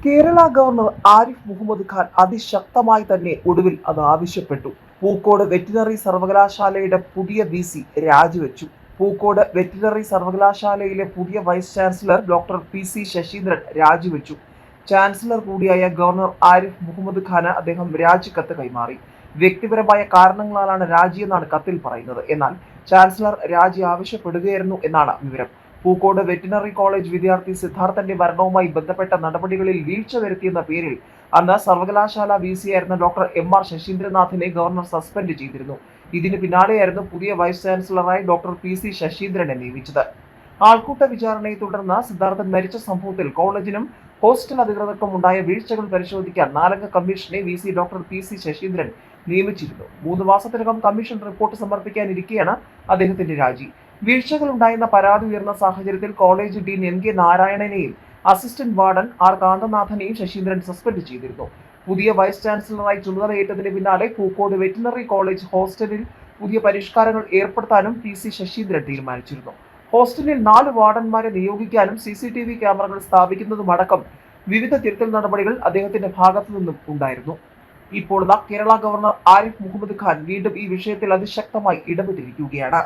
Kerala governor Arif Muhammad Khan അതിശക്തമായി തന്നെ ഒടുവിൽ അത് ആവശ്യപ്പെട്ടു. പൂക്കോട് വെറ്റിനറി സർവകലാശാലയുടെ പുതിയ വിസി രാജിവെച്ചു. പൂക്കോട് വെറ്റിനറി സർവകലാശാലയിലെ പുതിയ vice chancellor doctor P C. Sasheendran രാജിവെച്ചു. ചാൻസലർ കൂടിയായ ഗവർണർ ആരിഫ് മുഹമ്മദ് ഖാന് അദ്ദേഹം രാജിക്കത്ത് കൈമാറി. വ്യക്തിപരമായ കാരണങ്ങളാലാണ് രാജിയെന്നാണ് കത്തിൽ പറയുന്നത്. എന്നാൽ ചാൻസലർ രാജി ആവശ്യപ്പെടുകയായിരുന്നു എന്നാണ് വിവരം. പൂക്കോട് വെറ്റിനറി കോളേജ് വിദ്യാർത്ഥി സിദ്ധാർത്ഥന്റെ മരണവുമായി ബന്ധപ്പെട്ട നടപടികളിൽ വീഴ്ച വരുത്തിയെന്ന പേരിൽ അന്ന് സർവകലാശാല വിസിയായിരുന്ന ഡോക്ടർ എം.ആർ. ശശീന്ദ്രനാഥിനെ ഗവർണർ സസ്പെൻഡ് ചെയ്തിരുന്നു. ഇതിന് പിന്നാലെയായിരുന്നു പുതിയ വൈസ് ചാൻസലറായി ഡോക്ടർ പി.സി. ശശീന്ദ്രനെ നിയമിച്ചത്. ആൾക്കൂട്ട വിചാരണയെ തുടർന്ന് സിദ്ധാർത്ഥൻ മരിച്ച സംഭവത്തിൽ കോളേജിനും ഹോസ്റ്റൽ അധികൃതർക്കും ഉണ്ടായ വീഴ്ചകൾ പരിശോധിക്കാൻ 4-അംഗ കമ്മീഷനെ വിസി ഡോക്ടർ പി.സി. ശശീന്ദ്രൻ നിയമിച്ചിരുന്നു. 3 മാസത്തിനകം കമ്മീഷൻ റിപ്പോർട്ട് സമർപ്പിക്കാനിരിക്കെയാണ് അദ്ദേഹത്തിന്റെ രാജി. വീഴ്ചകൾ ഉണ്ടായെന്ന പരാതി ഉയർന്ന സാഹചര്യത്തിൽ കോളേജ് ഡീൻ എൻ.കെ. നാരായണനെയും അസിസ്റ്റന്റ് വാർഡൻ ആർ. കാന്തനാഥനെയും ശശീന്ദ്രൻ സസ്പെൻഡ് ചെയ്തിരുന്നു. പുതിയ വൈസ് ചാൻസലറായി ചുമതലയേറ്റതിന് പിന്നാലെ പൂക്കോട് വെറ്റിനറി കോളേജ് ഹോസ്റ്റലിൽ പുതിയ പരിഷ്കാരങ്ങൾ ഏർപ്പെടുത്താനും പി.സി. ശശീന്ദ്രൻ തീരുമാനിച്ചിരുന്നു. ഹോസ്റ്റലിൽ 4 വാർഡന്മാരെ നിയോഗിക്കാനും CCTV ക്യാമറകൾ സ്ഥാപിക്കുന്നതുമടക്കം വിവിധ തിരുത്തൽ നടപടികൾ അദ്ദേഹത്തിന്റെ ഭാഗത്തു നിന്നും ഉണ്ടായിരുന്നു. ഇപ്പോൾ കേരള ഗവർണർ ആരിഫ് മുഹമ്മദ് ഖാൻ വീണ്ടും ഈ വിഷയത്തിൽ അതിശക്തമായി ഇടപെട്ടിരിക്കുകയാണ്.